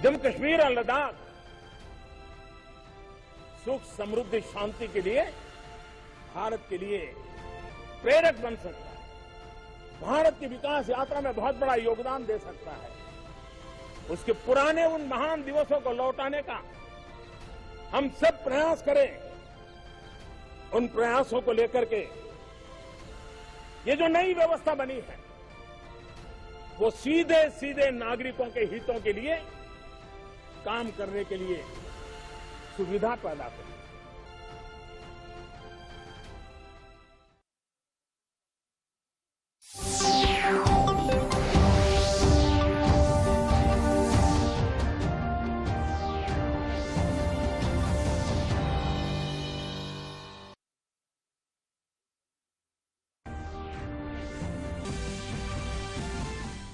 जम्मू कश्मीर और लद्दाख सुख समृद्धि शांति के लिए भारत के लिए प्रेरक बन सकता है, भारत की विकास यात्रा में बहुत बड़ा योगदान दे सकता है। उसके पुराने उन महान दिवसों को लौटाने का हम सब प्रयास करें। उन प्रयासों को लेकर के ये जो नई व्यवस्था बनी है वो सीधे सीधे नागरिकों के हितों के लिए काम करने के लिए सुविधा पैदा करे।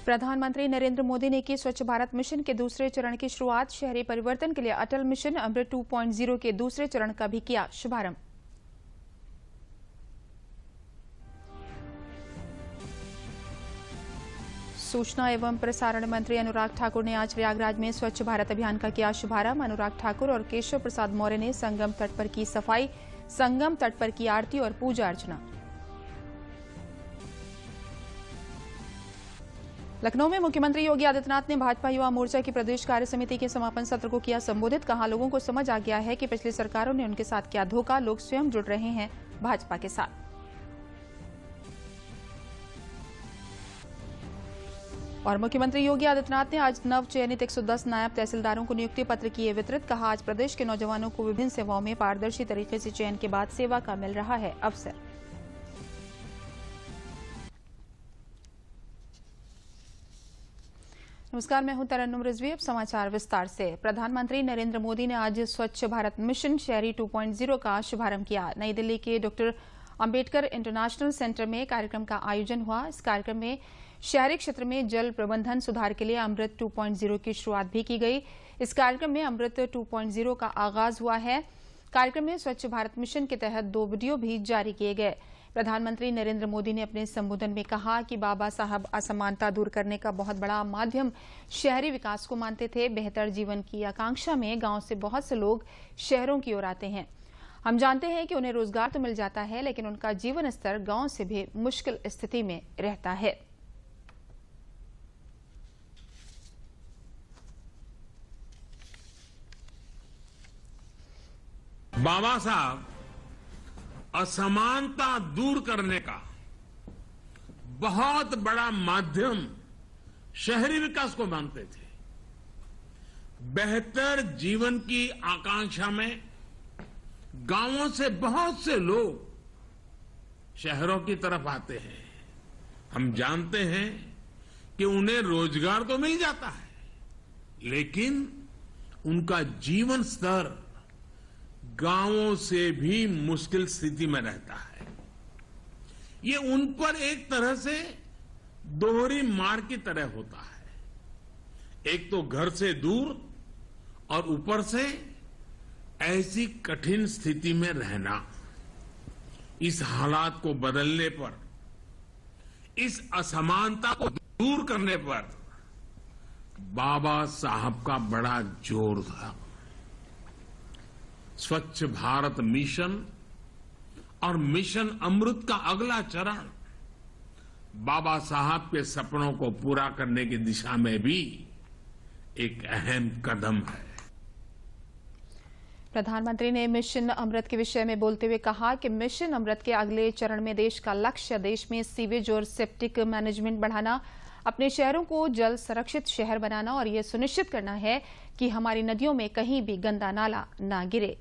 प्रधानमंत्री नरेंद्र मोदी ने की स्वच्छ भारत मिशन के दूसरे चरण की शुरुआत। शहरी परिवर्तन के लिए अटल मिशन अमृत 2.0 के दूसरे चरण का भी किया शुभारंभ। सूचना एवं प्रसारण मंत्री अनुराग ठाकुर ने आज प्रयागराज में स्वच्छ भारत अभियान का किया शुभारंभ। अनुराग ठाकुर और केशव प्रसाद मौर्य ने संगम तट पर की सफाई, संगम तट पर की आरती और पूजा अर्चना। लखनऊ में मुख्यमंत्री योगी आदित्यनाथ ने भाजपा युवा मोर्चा की प्रदेश कार्य समिति के समापन सत्र को किया संबोधित। कहा, लोगों को समझ आ गया है कि पिछली सरकारों ने उनके साथ किया धोखा, लोग स्वयं जुड़ रहे हैं भाजपा के साथ। और मुख्यमंत्री योगी आदित्यनाथ ने आज नव चयनित 110 नायब तहसीलदारों को नियुक्ति पत्र किए वितरित। कहा, आज प्रदेश के नौजवानों को विभिन्न सेवाओं में पारदर्शी तरीके से चयन के बाद सेवा का मिल रहा है अवसर। नमस्कार, मैं हूं तरन्नुम रिजवी। अब समाचार विस्तार से। प्रधानमंत्री नरेंद्र मोदी ने आज स्वच्छ भारत मिशन शहरी 2.0 का शुभारंभ किया। नई दिल्ली के डॉक्टर अंबेडकर इंटरनेशनल सेंटर में कार्यक्रम का आयोजन हुआ। इस कार्यक्रम में शहरी क्षेत्र में जल प्रबंधन सुधार के लिए अमृत 2.0 की शुरुआत भी की गई। इस कार्यक्रम में अमृत 2.0 का आगाज हुआ है। कार्यक्रम में स्वच्छ भारत मिशन के तहत 2 वीडियो भी जारी किए गए। प्रधानमंत्री नरेंद्र मोदी ने अपने संबोधन में कहा कि बाबा साहब असमानता दूर करने का बहुत बड़ा माध्यम शहरी विकास को मानते थे। बेहतर जीवन की आकांक्षा में गांव से बहुत से लोग शहरों की ओर आते हैं। हम जानते हैं कि उन्हें रोजगार तो मिल जाता है, लेकिन उनका जीवन स्तर गांव से भी मुश्किल स्थिति में रहता है। बाबा साहब असमानता दूर करने का बहुत बड़ा माध्यम शहरी विकास को मानते थे। बेहतर जीवन की आकांक्षा में गांवों से बहुत से लोग शहरों की तरफ आते हैं। हम जानते हैं कि उन्हें रोजगार तो मिल जाता है, लेकिन उनका जीवन स्तर गांवों से भी मुश्किल स्थिति में रहता है। ये उन पर एक तरह से दोहरी मार की तरह होता है। एक तो घर से दूर और ऊपर से ऐसी कठिन स्थिति में रहना। इस हालात को बदलने पर, इस असमानता को दूर करने पर बाबा साहब का बड़ा जोर था। स्वच्छ भारत मिशन और मिशन अमृत का अगला चरण बाबा साहब के सपनों को पूरा करने की दिशा में भी एक अहम कदम है। प्रधानमंत्री ने मिशन अमृत के विषय में बोलते हुए कहा कि मिशन अमृत के अगले चरण में देश का लक्ष्य देश में सीवेज और सेप्टिक मैनेजमेंट बढ़ाना, अपने शहरों को जल संरक्षित शहर बनाना और ये सुनिश्चित करना है कि हमारी नदियों में कहीं भी गंदा नाला ना गिरे।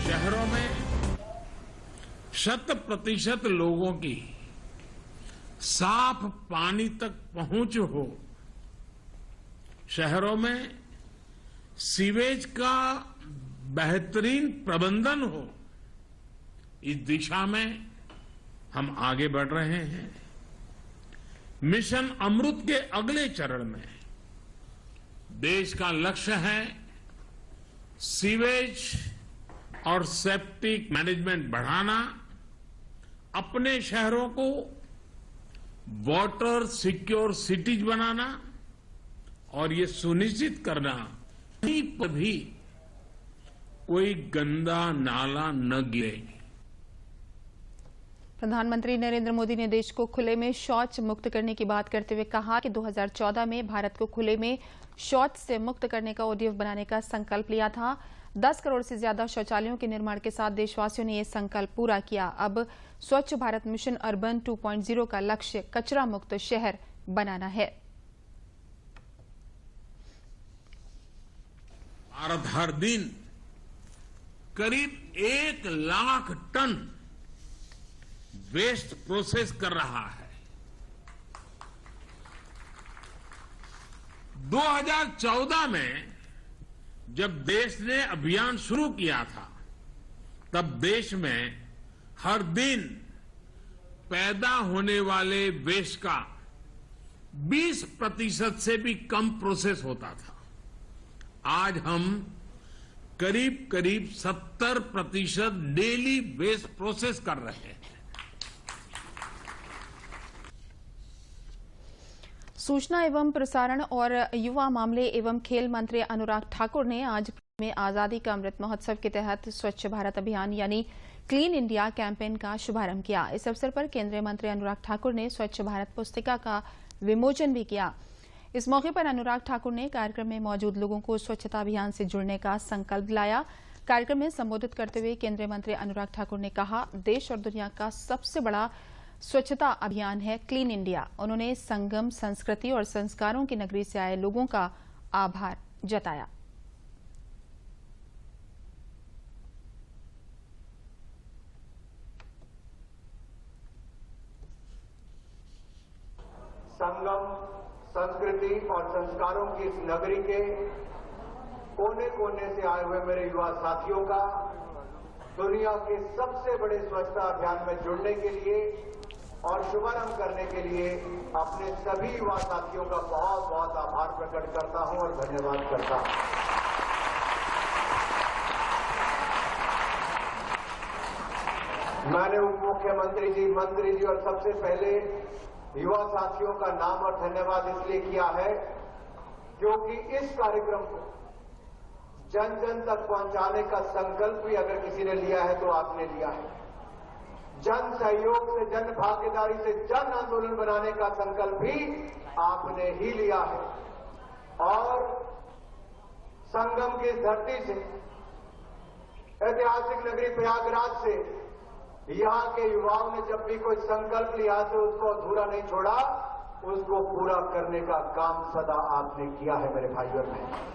शहरों में 100% लोगों की साफ पानी तक पहुंच हो, शहरों में सीवेज का बेहतरीन प्रबंधन हो, इस दिशा में हम आगे बढ़ रहे हैं। मिशन अमृत के अगले चरण में देश का लक्ष्य है सीवेज और सेप्टिक मैनेजमेंट बढ़ाना, अपने शहरों को वाटर सिक्योर सिटीज बनाना और ये सुनिश्चित करना कहीं पर भी कोई गंदा नाला न गिरे। प्रधानमंत्री नरेंद्र मोदी ने देश को खुले में शौच मुक्त करने की बात करते हुए कहा कि 2014 में भारत को खुले में शौच से मुक्त करने का ODF बनाने का संकल्प लिया था। 10 करोड़ से ज्यादा शौचालयों के निर्माण के साथ देशवासियों ने यह संकल्प पूरा किया। अब स्वच्छ भारत मिशन अर्बन 2.0 का लक्ष्य कचरा मुक्त शहर बनाना है। भारत हर दिन करीब 1 लाख टन वेस्ट प्रोसेस कर रहा है। 2014 में जब देश ने अभियान शुरू किया था, तब देश में हर दिन पैदा होने वाले वेस्ट का 20% से भी कम प्रोसेस होता था। आज हम करीब 70% डेली वेस्ट प्रोसेस कर रहे हैं। सूचना एवं प्रसारण और युवा मामले एवं खेल मंत्री अनुराग ठाकुर ने आज में आजादी का अमृत महोत्सव के तहत स्वच्छ भारत अभियान यानी क्लीन इंडिया कैंपेन का शुभारंभ किया। इस अवसर पर केंद्रीय मंत्री अनुराग ठाकुर ने स्वच्छ भारत पुस्तिका का विमोचन भी किया। इस मौके पर अनुराग ठाकुर ने कार्यक्रम में मौजूद लोगों को स्वच्छता अभियान से जुड़ने का संकल्प दिलाया। कार्यक्रम में संबोधित करते हुए केंद्रीय मंत्री अनुराग ठाकुर ने कहा, देश और दुनिया का सबसे बड़ा स्वच्छता अभियान है क्लीन इंडिया। उन्होंने संगम, संस्कृति और संस्कारों की नगरी से आए लोगों का आभार जताया। संगम, संस्कृति और संस्कारों की इस नगरी के कोने कोने से आए हुए मेरे युवा साथियों का दुनिया के सबसे बड़े स्वच्छता अभियान में जुड़ने के लिए और शुभारंभ करने के लिए अपने सभी युवा साथियों का बहुत बहुत आभार प्रकट करता हूं और धन्यवाद करता हूं। मैंने उप मुख्यमंत्री जी, मंत्री जी और सबसे पहले युवा साथियों का नाम और धन्यवाद इसलिए किया है क्योंकि इस कार्यक्रम को जन जन तक पहुंचाने का संकल्प भी अगर किसी ने लिया है तो आपने लिया है। जन सहयोग से, जन भागीदारी से जन आंदोलन बनाने का संकल्प भी आपने ही लिया है। और संगम की धरती से, ऐतिहासिक नगरी प्रयागराज से यहां के युवाओं ने जब भी कोई संकल्प लिया तो उसको अधूरा नहीं छोड़ा, उसको पूरा करने का काम सदा आपने किया है मेरे भाइयों और बहनों।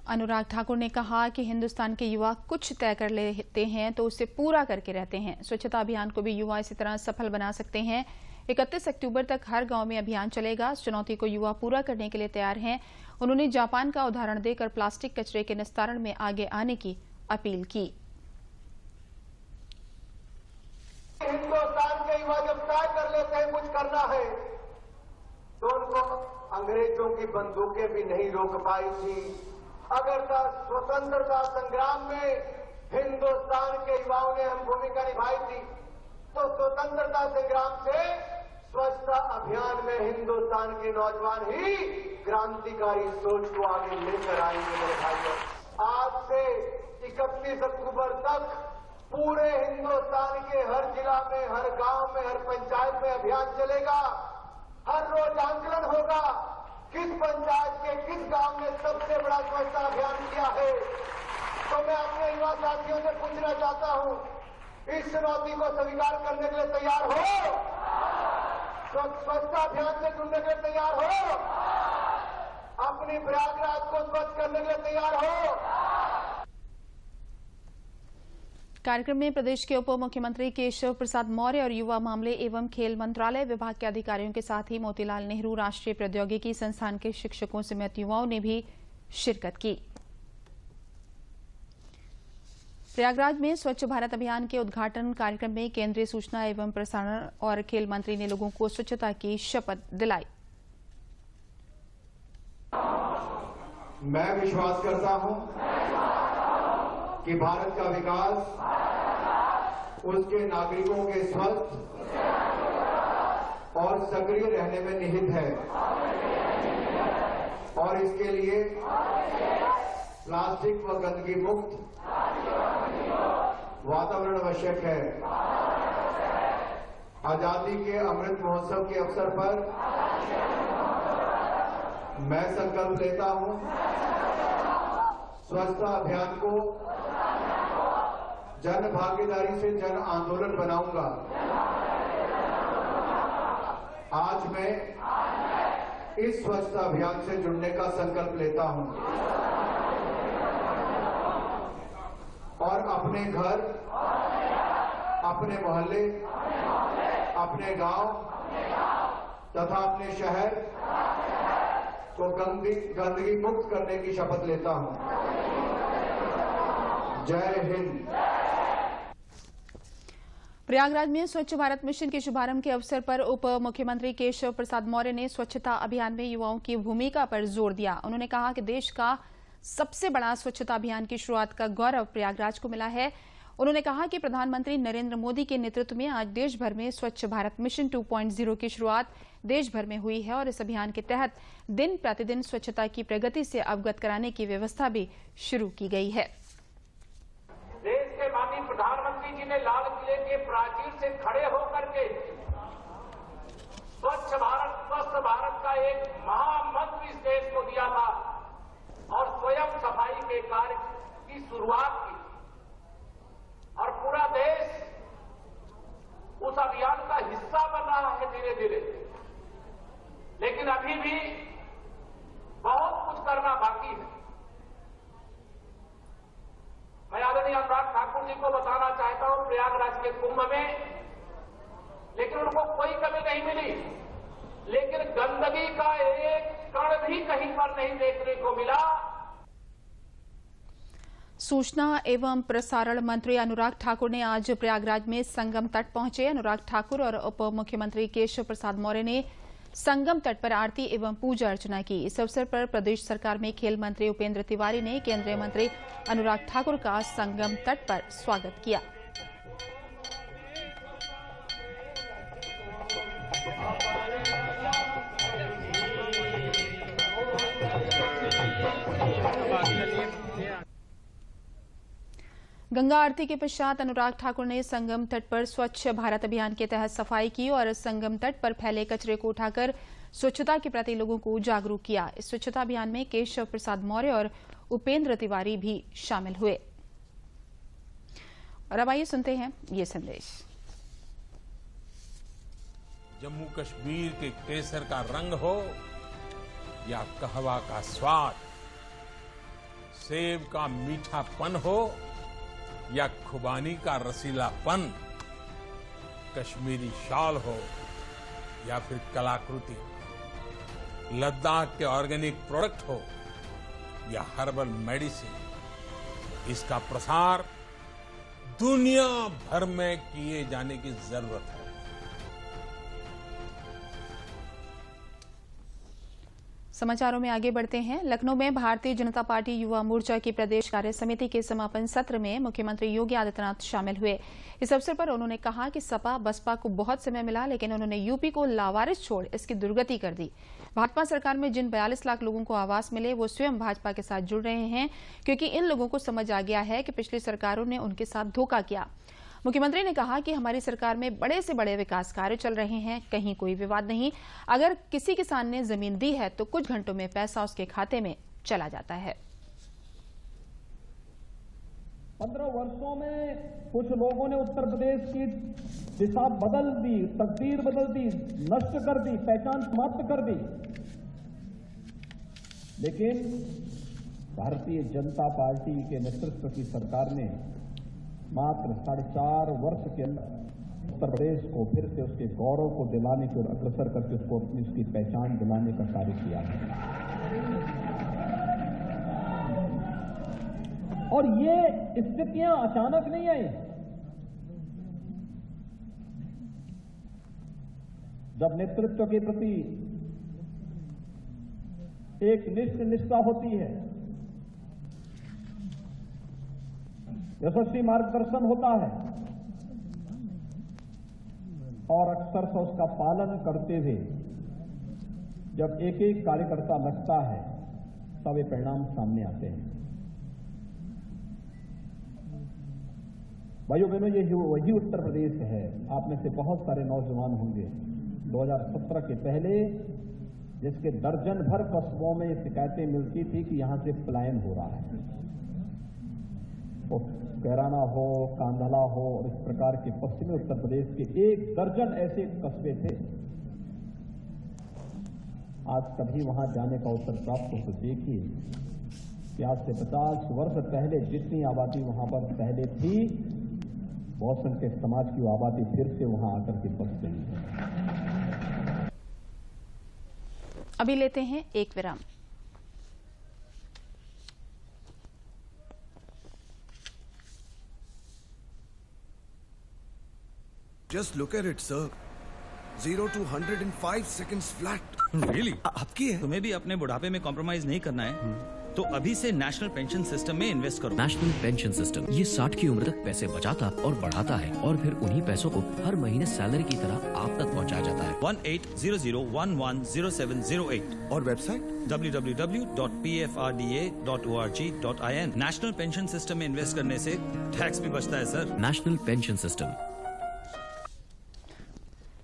अनुराग ठाकुर ने कहा कि हिंदुस्तान के युवा कुछ तय कर लेते हैं तो उसे पूरा करके रहते हैं। स्वच्छता अभियान को भी युवा इसी तरह सफल बना सकते हैं। 31 अक्टूबर तक हर गांव में अभियान चलेगा। इस चुनौती को युवा पूरा करने के लिए तैयार हैं। उन्होंने जापान का उदाहरण देकर प्लास्टिक कचरे के निस्तारण में आगे आने की अपील की। हिंदुस्तान के युवा जब तय कर लेते हैं कुछ करना है तो उनको अंग्रेजों की बंदूकें भी नहीं रोक पाई थी। अगर स्वतंत्रता संग्राम में हिंदुस्तान के युवाओं ने अहम भूमिका निभाई थी तो स्वतंत्रता संग्राम से स्वच्छता अभियान में हिंदुस्तान के नौजवान ही क्रांतिकारी सोच को आगे लेकर आएंगे मेरे भाइयों। आज से 31 अक्टूबर तक पूरे हिंदुस्तान के हर जिला में, हर गांव में, हर पंचायत में अभियान चलेगा। हर रोज आंकलन होगा किस पंचायत के किस गांव में सबसे बड़ा स्वच्छता अभियान किया है। तो मैं अपने युवा साथियों से पूछना चाहता हूं, इस चुनौती को स्वीकार करने के लिए तैयार हो? स्वच्छता अभियान से जुड़ने के लिए तैयार हो? अपनी प्रयागराज को स्वच्छ करने के लिए तैयार हो? कार्यक्रम में प्रदेश के उप मुख्यमंत्री केशव प्रसाद मौर्य और युवा मामले एवं खेल मंत्रालय विभाग के अधिकारियों के साथ ही मोतीलाल नेहरू राष्ट्रीय प्रौद्योगिकी संस्थान के शिक्षकों समेत युवाओं ने भी शिरकत की। प्रयागराज में स्वच्छ भारत अभियान के उद्घाटन कार्यक्रम में केंद्रीय सूचना एवं प्रसारण और खेल मंत्री ने लोगों को स्वच्छता की शपथ दिलाई। मैं विश्वास करता हूं कि भारत का विकास उसके नागरिकों के स्वस्थ और सक्रिय रहने में निहित है और इसके लिए प्लास्टिक व गंदगी मुक्त वातावरण आवश्यक है। आजादी के अमृत महोत्सव के अवसर पर मैं संकल्प लेता हूं, स्वच्छता अभियान को जन भागीदारी से जन आंदोलन बनाऊंगा। आज मैं इस स्वच्छता अभियान से जुड़ने का संकल्प लेता हूं और अपने घर, अपने मोहल्ले, अपने गांव तथा अपने शहर को गंदगी मुक्त करने की शपथ लेता हूं। जय हिंद। प्रयागराज में स्वच्छ भारत मिशन के शुभारंभ के अवसर पर उप मुख्यमंत्री केशव प्रसाद मौर्य ने स्वच्छता अभियान में युवाओं की भूमिका पर जोर दिया। उन्होंने कहा कि देश का सबसे बड़ा स्वच्छता अभियान की शुरुआत का गौरव प्रयागराज को मिला है। उन्होंने कहा कि प्रधानमंत्री नरेंद्र मोदी के नेतृत्व में आज देश भर में स्वच्छ भारत मिशन 2.0 की शुरुआत देश भर में हुई है और इस अभियान के तहत दिन प्रतिदिन स्वच्छता की प्रगति से अवगत कराने की व्यवस्था भी शुरू की गई है। देश के माननीय प्रधानमंत्री जी ने लाल किले के प्राचीर से खड़े होकर के स्वच्छ भारत स्वस्थ भारत का एक महामंत्र इस देश को दिया था और स्वयं सफाई के कार्य की शुरुआत की और पूरा देश उस अभियान का हिस्सा बन रहा है धीरे धीरे। लेकिन अभी भी बहुत कुछ करना बाकी है। मैं आदरणीय अनुराग ठाकुर जी को बताना चाहता हूं प्रयागराज के कुंभ में, लेकिन उनको कोई कमी नहीं मिली, लेकिन गंदगी का एक कण भी कहीं पर नहीं देखने को मिला। सूचना एवं प्रसारण मंत्री अनुराग ठाकुर ने आज प्रयागराज में संगम तट पहुंचे। अनुराग ठाकुर और उप मुख्यमंत्री केशव प्रसाद मौर्य ने संगम तट पर आरती एवं पूजा अर्चना की। इस अवसर पर प्रदेश सरकार में खेल मंत्री उपेंद्र तिवारी ने केंद्रीय मंत्री अनुराग ठाकुर का संगम तट पर स्वागत किया। गंगा आरती के पश्चात अनुराग ठाकुर ने संगम तट पर स्वच्छ भारत अभियान के तहत सफाई की और संगम तट पर फैले कचरे को उठाकर स्वच्छता के प्रति लोगों को जागरूक किया। इस स्वच्छता अभियान में केशव प्रसाद मौर्य और उपेंद्र तिवारी भी शामिल हुए। और अब आइए सुनते हैं ये संदेश। जम्मू कश्मीर के केसर का रंग हो या कहवा का स्वाद, सेब का मीठापन हो या खुबानी का रसीलापन, कश्मीरी शॉल हो या फिर कलाकृति, लद्दाख के ऑर्गेनिक प्रोडक्ट हो या हर्बल मेडिसिन, इसका प्रसार दुनिया भर में किए जाने की जरूरत है। समाचारों में आगे बढ़ते हैं। लखनऊ में भारतीय जनता पार्टी युवा मोर्चा की प्रदेश कार्य समिति के समापन सत्र में मुख्यमंत्री योगी आदित्यनाथ शामिल हुए। इस अवसर पर उन्होंने कहा कि सपा बसपा को बहुत समय मिला, लेकिन उन्होंने यूपी को लावारिस छोड़ इसकी दुर्गति कर दी। भाजपा सरकार में जिन 42 लाख लोगों को आवास मिले वो स्वयं भाजपा के साथ जुड़ रहे हैं, क्योंकि इन लोगों को समझ आ गया है कि पिछली सरकारों ने उनके साथ धोखा किया। मुख्यमंत्री ने कहा कि हमारी सरकार में बड़े से बड़े विकास कार्य चल रहे हैं, कहीं कोई विवाद नहीं। अगर किसी किसान ने जमीन दी है तो कुछ घंटों में पैसा उसके खाते में चला जाता है। 15 वर्षों में कुछ लोगों ने उत्तर प्रदेश की दिशा बदल दी, तकदीर बदल दी, नष्ट कर दी, पहचान समाप्त कर दी। लेकिन भारतीय जनता पार्टी के नेतृत्व की सरकार ने मात्र 4.5 वर्ष के अंदर उत्तर प्रदेश को फिर से उसके गौरव को दिलाने की ओर अग्रसर करके उसको अपनी उसकी पहचान दिलाने का कार्य किया है। और ये स्थितियां अचानक नहीं आई। जब नेतृत्व के प्रति एक निष्ठा होती है, यशस्वी मार्गदर्शन होता है, और अक्सर से उसका पालन करते हुए जब एक एक कार्यकर्ता लगता है तब ये परिणाम सामने आते हैं। भाइयों बहनों, ये वही उत्तर प्रदेश है। आप में से बहुत सारे नौजवान होंगे 2017 के पहले जिसके दर्जन भर कस्बों में ये शिकायतें मिलती थी कि यहां से पलायन हो रहा है। वो कैराना हो, कांधला हो और इस प्रकार के पश्चिमी उत्तर प्रदेश के 1 दर्जन ऐसे कस्बे थे। आज कभी वहां जाने का अवसर प्राप्त हो तो देखिए कि आज से 50 वर्ष पहले जितनी आबादी वहां पर पहले थी, बहुसंख्यक समाज की आबादी फिर से वहां आकर के बस गई है। अभी लेते हैं एक विराम। Just look at it, sir. 0 to 100 in 5 seconds flat. Really? आपकी है? तुम्हें भी अपने बुढ़ापे में कॉम्प्रोमाइज नहीं करना है तो अभी से नेशनल पेंशन सिस्टम में इन्वेस्ट करो। नेशनल पेंशन सिस्टम ये 60 की उम्र तक पैसे बचाता और बढ़ाता है और फिर उन्हीं पैसों को हर महीने सैलरी की तरह आप तक पहुंचाया जाता है। 1800110708 और website www.pfrda.org.in। National pension system में इन्वेस्ट करने से टैक्स भी बचता है सर। National pension system.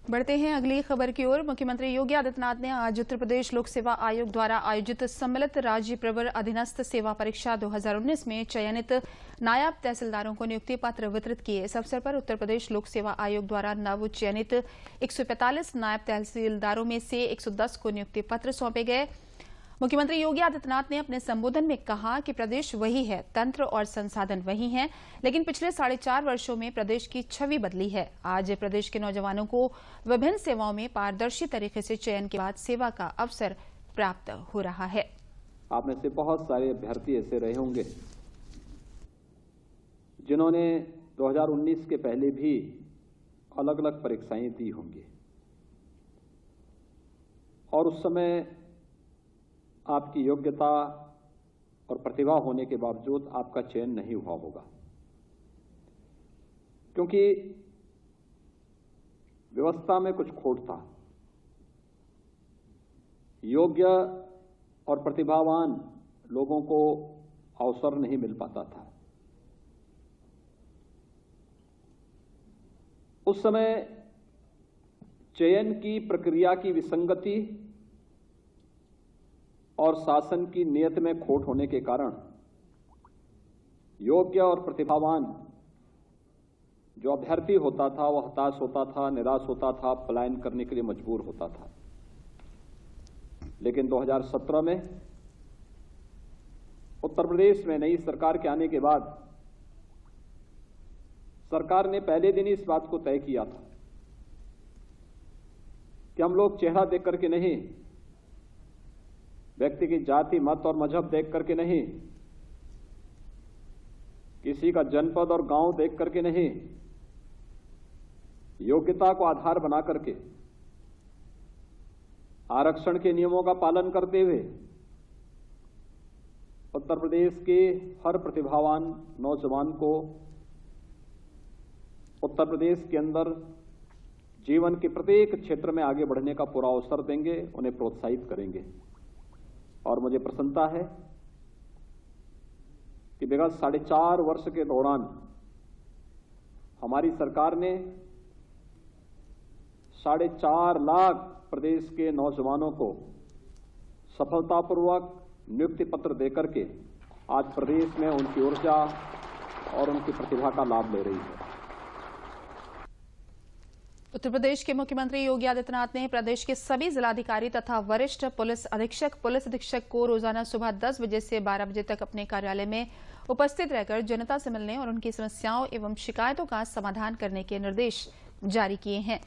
बढ़ते हैं अगली खबर की ओर। मुख्यमंत्री योगी आदित्यनाथ ने आज उत्तर प्रदेश लोक सेवा आयोग द्वारा आयोजित सम्मिलित राज्य प्रवर अधीनस्थ सेवा परीक्षा 2019 में चयनित नायब तहसीलदारों को नियुक्ति पत्र वितरित किए। इस अवसर पर उत्तर प्रदेश लोक सेवा आयोग द्वारा नव चयनित 145 नायब तहसीलदारों में से 110 को नियुक्ति पत्र सौंपे गए। मुख्यमंत्री योगी आदित्यनाथ ने अपने संबोधन में कहा कि प्रदेश वही है, तंत्र और संसाधन वही हैं, लेकिन पिछले 4.5 वर्षों में प्रदेश की छवि बदली है। आज प्रदेश के नौजवानों को विभिन्न सेवाओं में पारदर्शी तरीके से चयन के बाद सेवा का अवसर प्राप्त हो रहा है। आप में से बहुत सारे अभ्यर्थी ऐसे रहे होंगे जिन्होंने 2019 के पहले भी अलग अलग परीक्षाएं दी होंगी और उस समय आपकी योग्यता और प्रतिभा होने के बावजूद आपका चयन नहीं हुआ होगा, क्योंकि व्यवस्था में कुछ खोट था। योग्य और प्रतिभावान लोगों को अवसर नहीं मिल पाता था। उस समय चयन की प्रक्रिया की विसंगति और शासन की नीयत में खोट होने के कारण योग्य और प्रतिभावान जो अभ्यर्थी होता था वह हताश होता था, निराश होता था, पलायन करने के लिए मजबूर होता था। लेकिन 2017 में उत्तर प्रदेश में नई सरकार के आने के बाद सरकार ने पहले दिन ही इस बात को तय किया था कि हम लोग चेहरा देख करके नहीं, व्यक्ति की जाति, मत और मजहब देख करके नहीं, किसी का जनपद और गांव देख करके नहीं, योग्यता को आधार बना करके आरक्षण के नियमों का पालन करते हुए उत्तर प्रदेश के हर प्रतिभावान नौजवान को उत्तर प्रदेश के अंदर जीवन के प्रत्येक क्षेत्र में आगे बढ़ने का पूरा अवसर देंगे, उन्हें प्रोत्साहित करेंगे। और मुझे प्रसन्नता है कि विगत 4.5 वर्ष के दौरान हमारी सरकार ने 4.5 लाख प्रदेश के नौजवानों को सफलतापूर्वक नियुक्ति पत्र देकर के आज प्रदेश में उनकी ऊर्जा और उनकी प्रतिभा का लाभ ले रही है। उत्तर प्रदेश के मुख्यमंत्री योगी आदित्यनाथ ने प्रदेश के सभी जिलाधिकारी तथा वरिष्ठ पुलिस अधीक्षक को रोजाना सुबह 10 बजे से 12 बजे तक अपने कार्यालय में उपस्थित रहकर जनता से मिलने और उनकी समस्याओं एवं शिकायतों का समाधान करने के निर्देश जारी किए हैं।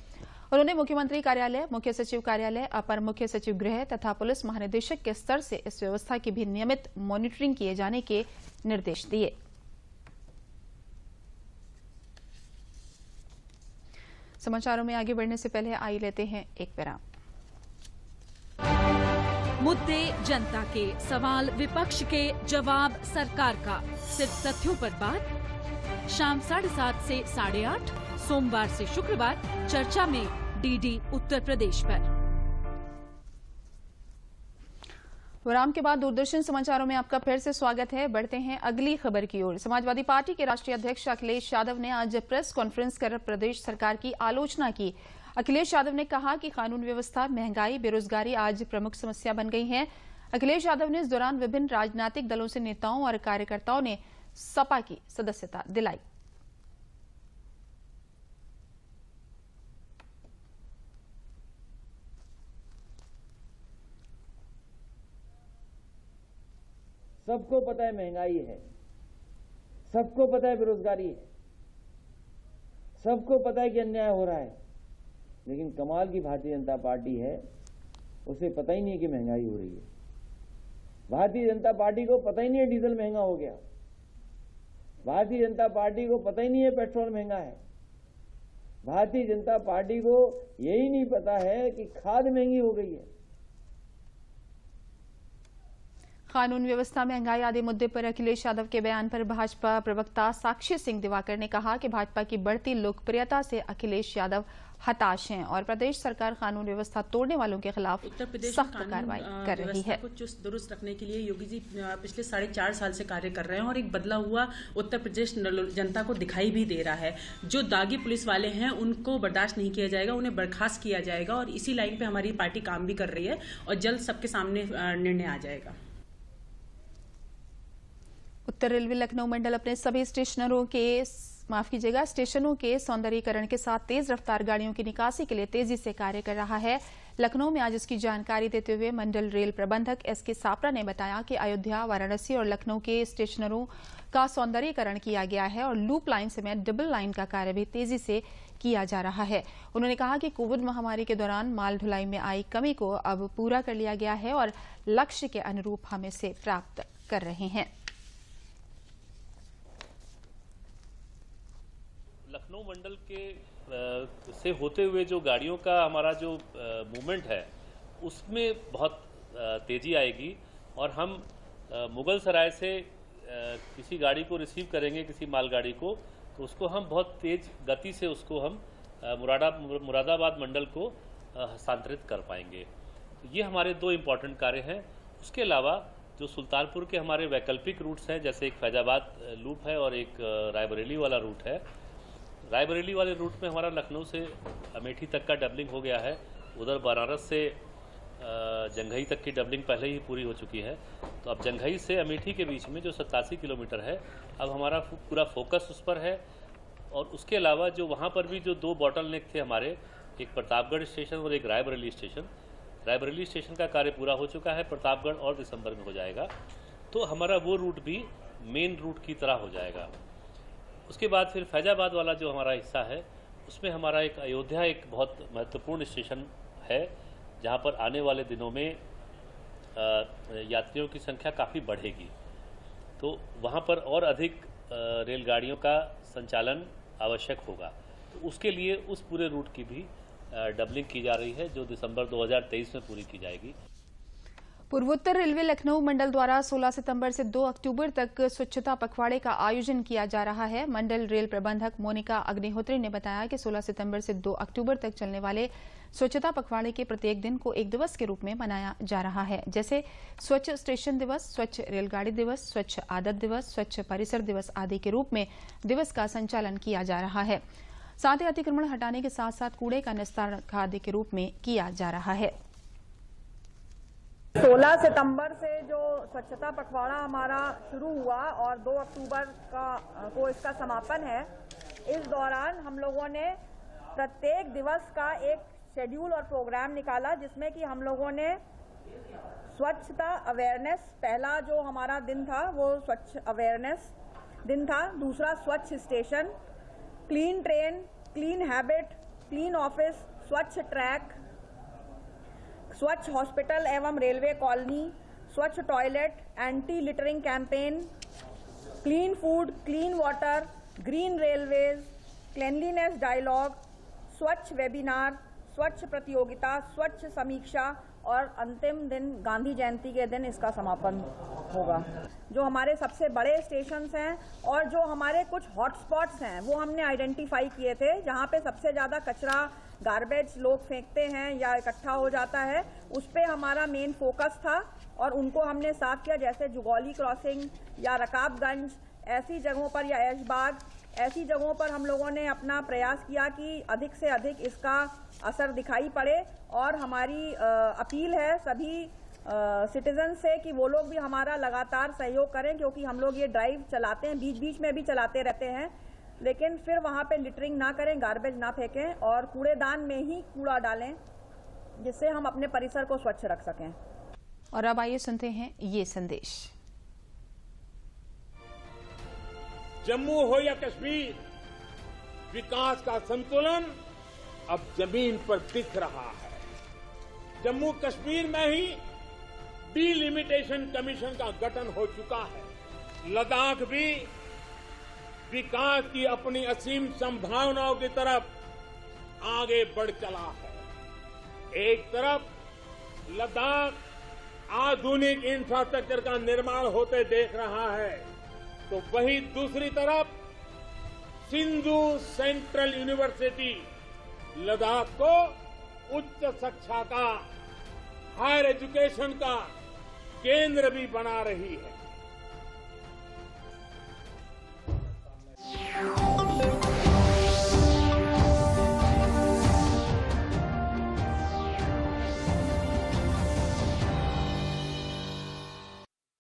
उन्होंने मुख्यमंत्री कार्यालय, मुख्य सचिव कार्यालय, अपर मुख्य सचिव गृह तथा पुलिस महानिदेशक के स्तर से इस व्यवस्था की भी नियमित मॉनिटरिंग किए जाने के निर्देश दिए। समाचारों में आगे बढ़ने से पहले आइए लेते हैं एक विराम। मुद्दे जनता के, सवाल विपक्ष के, जवाब सरकार का, सिर्फ तथ्यों पर बात। शाम 7:30 से 8:30 सोमवार से शुक्रवार चर्चा में डीडी उत्तर प्रदेश पर। विराम के बाद दूरदर्शन समाचारों में आपका फिर से स्वागत है। बढ़ते हैं अगली खबर की ओर। समाजवादी पार्टी के राष्ट्रीय अध्यक्ष अखिलेश यादव ने आज प्रेस कॉन्फ्रेंस कर प्रदेश सरकार की आलोचना की। अखिलेश यादव ने कहा कि कानून व्यवस्था, महंगाई, बेरोजगारी आज प्रमुख समस्या बन गई हैं। अखिलेश यादव ने इस दौरान विभिन्न राजनीतिक दलों से नेताओं और कार्यकर्ताओं ने सपा की सदस्यता दिलाई। सबको पता है महंगाई है, सबको पता है बेरोजगारी है, सबको पता है कि अन्याय हो रहा है, लेकिन कमाल की भारतीय जनता पार्टी है, उसे पता ही नहीं है कि महंगाई हो रही है। भारतीय जनता पार्टी को पता ही नहीं है डीजल महंगा हो गया, भारतीय जनता पार्टी को पता ही नहीं है पेट्रोल महंगा है, भारतीय जनता पार्टी को यही नहीं पता है कि खाद महंगी हो गई है। कानून व्यवस्था, महंगाई आदि मुद्दे पर अखिलेश यादव के बयान पर भाजपा प्रवक्ता साक्षी सिंह दिवाकर ने कहा कि भाजपा की बढ़ती लोकप्रियता से अखिलेश यादव हताश हैं और प्रदेश सरकार कानून व्यवस्था तोड़ने वालों के खिलाफ सख्त कार्रवाई कर रही है। को चुस्त दुरुस्त रखने के लिए योगी जी पिछले 4.5 साल से कार्य कर रहे हैं और एक बदला हुआ उत्तर प्रदेश जनता को दिखाई भी दे रहा है। जो दागी पुलिस वाले हैं उनको बर्दाश्त नहीं किया जाएगा, उन्हें बर्खास्त किया जाएगा और इसी लाइन पे हमारी पार्टी काम भी कर रही है और जल्द सबके सामने निर्णय आ जाएगा। उत्तर रेलवे लखनऊ मंडल अपने सभी स्टेशनों के सौंदर्यीकरण के साथ तेज रफ्तार गाड़ियों की निकासी के लिए तेजी से कार्य कर रहा है। लखनऊ में आज इसकी जानकारी देते हुए मंडल रेल प्रबंधक एसके सापरा ने बताया कि अयोध्या, वाराणसी और लखनऊ के स्टेशनों का सौंदर्यीकरण किया गया है और लूप लाइन समेत डबल लाइन का कार्य भी तेजी से किया जा रहा है। उन्होंने कहा कि कोविड महामारी के दौरान माल ढुलाई में आई कमी को अब पूरा कर लिया गया है और लक्ष्य के अनुरूप हम इसे प्राप्त कर रहे हैं। लखनऊ मंडल के से होते हुए जो गाड़ियों का हमारा जो मूवमेंट है उसमें बहुत तेजी आएगी और हम मुगल सराय से किसी गाड़ी को रिसीव करेंगे, किसी मालगाड़ी को, तो उसको हम बहुत तेज गति से उसको हम मुरादाबाद मंडल को हस्तांतरित कर पाएंगे। तो ये हमारे 2 इम्पॉर्टेंट कार्य हैं। उसके अलावा जो सुल्तानपुर के हमारे वैकल्पिक रूट्स हैं, जैसे एक फैजाबाद लूप है और एक रायबरेली वाला रूट है। रायबरेली वाले रूट में हमारा लखनऊ से अमेठी तक का डबलिंग हो गया है। उधर बनारस से जंघई तक की डबलिंग पहले ही पूरी हो चुकी है। तो अब जंघई से अमेठी के बीच में जो 87 किलोमीटर है, अब हमारा पूरा फोकस उस पर है। और उसके अलावा जो वहाँ पर भी जो 2 बॉटलनेक थे हमारे, एक प्रतापगढ़ स्टेशन और एक रायबरेली स्टेशन। रायबरेली स्टेशन का कार्य पूरा हो चुका है, प्रतापगढ़ और दिसंबर में हो जाएगा। तो हमारा वो रूट भी मेन रूट की तरह हो जाएगा। उसके बाद फिर फैजाबाद वाला जो हमारा हिस्सा है, उसमें हमारा एक अयोध्या एक बहुत महत्वपूर्ण स्टेशन है, जहाँ पर आने वाले दिनों में यात्रियों की संख्या काफ़ी बढ़ेगी। तो वहाँ पर और अधिक रेलगाड़ियों का संचालन आवश्यक होगा। तो उसके लिए उस पूरे रूट की भी डबलिंग की जा रही है, जो दिसंबर 2023 में पूरी की जाएगी। पूर्वोत्तर रेलवे लखनऊ मंडल द्वारा 16 सितंबर से 2 अक्टूबर तक स्वच्छता पखवाड़े का आयोजन किया जा रहा है। मंडल रेल प्रबंधक मोनिका अग्निहोत्री ने बताया कि 16 सितंबर से 2 अक्टूबर तक चलने वाले स्वच्छता पखवाड़े के प्रत्येक दिन को एक दिवस के रूप में मनाया जा रहा है, जैसे स्वच्छ स्टेशन दिवस, स्वच्छ रेलगाड़ी दिवस, स्वच्छ आदत दिवस, स्वच्छ परिसर दिवस आदि के रूप में दिवस का संचालन किया जा रहा है। साथ ही अतिक्रमण हटाने के साथ साथ कूड़े का निस्तारण आदि के रूप में किया जा रहा है। 16 सितंबर से जो स्वच्छता पखवाड़ा हमारा शुरू हुआ और 2 अक्टूबर को इसका समापन है, इस दौरान हम लोगों ने प्रत्येक दिवस का एक शेड्यूल और प्रोग्राम निकाला, जिसमें कि हम लोगों ने स्वच्छता अवेयरनेस, पहला जो हमारा दिन था वो स्वच्छ अवेयरनेस दिन था, दूसरा स्वच्छ station, clean train, clean habit, clean office, स्वच्छ ट्रैक, स्वच्छ हॉस्पिटल एवं रेलवे कॉलोनी, स्वच्छ toilet, anti littering campaign, clean food, clean water, green railways, cleanliness dialogue, स्वच्छ वेबिनार, स्वच्छ प्रतियोगिता, स्वच्छ समीक्षा और अंतिम दिन गांधी जयंती के दिन इसका समापन होगा। जो हमारे सबसे बड़े स्टेशंस हैं और जो हमारे कुछ हॉटस्पॉट्स हैं वो हमने आइडेंटिफाई किए थे, जहां पे सबसे ज़्यादा कचरा, गार्बेज लोग फेंकते हैं या इकट्ठा हो जाता है, उस पे हमारा मेन फोकस था और उनको हमने साफ किया। जैसे जुगौली क्रॉसिंग या रकाबगंज, ऐसी जगहों पर, या ऐशबाग, ऐसी जगहों पर हम लोगों ने अपना प्रयास किया कि अधिक से अधिक इसका असर दिखाई पड़े। और हमारी अपील है सभी सिटीजन से कि वो लोग भी हमारा लगातार सहयोग करें, क्योंकि हम लोग ये ड्राइव चलाते हैं, बीच बीच में भी चलाते रहते हैं, लेकिन फिर वहाँ पे लिटरिंग ना करें, गार्बेज ना फेंकें और कूड़ेदान में ही कूड़ा डालें, जिससे हम अपने परिसर को स्वच्छ रख सकें। और अब आइए सुनते हैं ये संदेश। जम्मू हो या कश्मीर, विकास का संतुलन अब जमीन पर दिख रहा है। जम्मू कश्मीर में ही डिलिमिटेशन कमीशन का गठन हो चुका है। लद्दाख भी विकास की अपनी असीम संभावनाओं की तरफ आगे बढ़ चला है। एक तरफ लद्दाख आधुनिक इंफ्रास्ट्रक्चर का निर्माण होते देख रहा है, तो वहीं दूसरी तरफ सिंधु सेंट्रल यूनिवर्सिटी लद्दाख को उच्च शिक्षा का, हायर एजुकेशन का केंद्र भी बना रही है।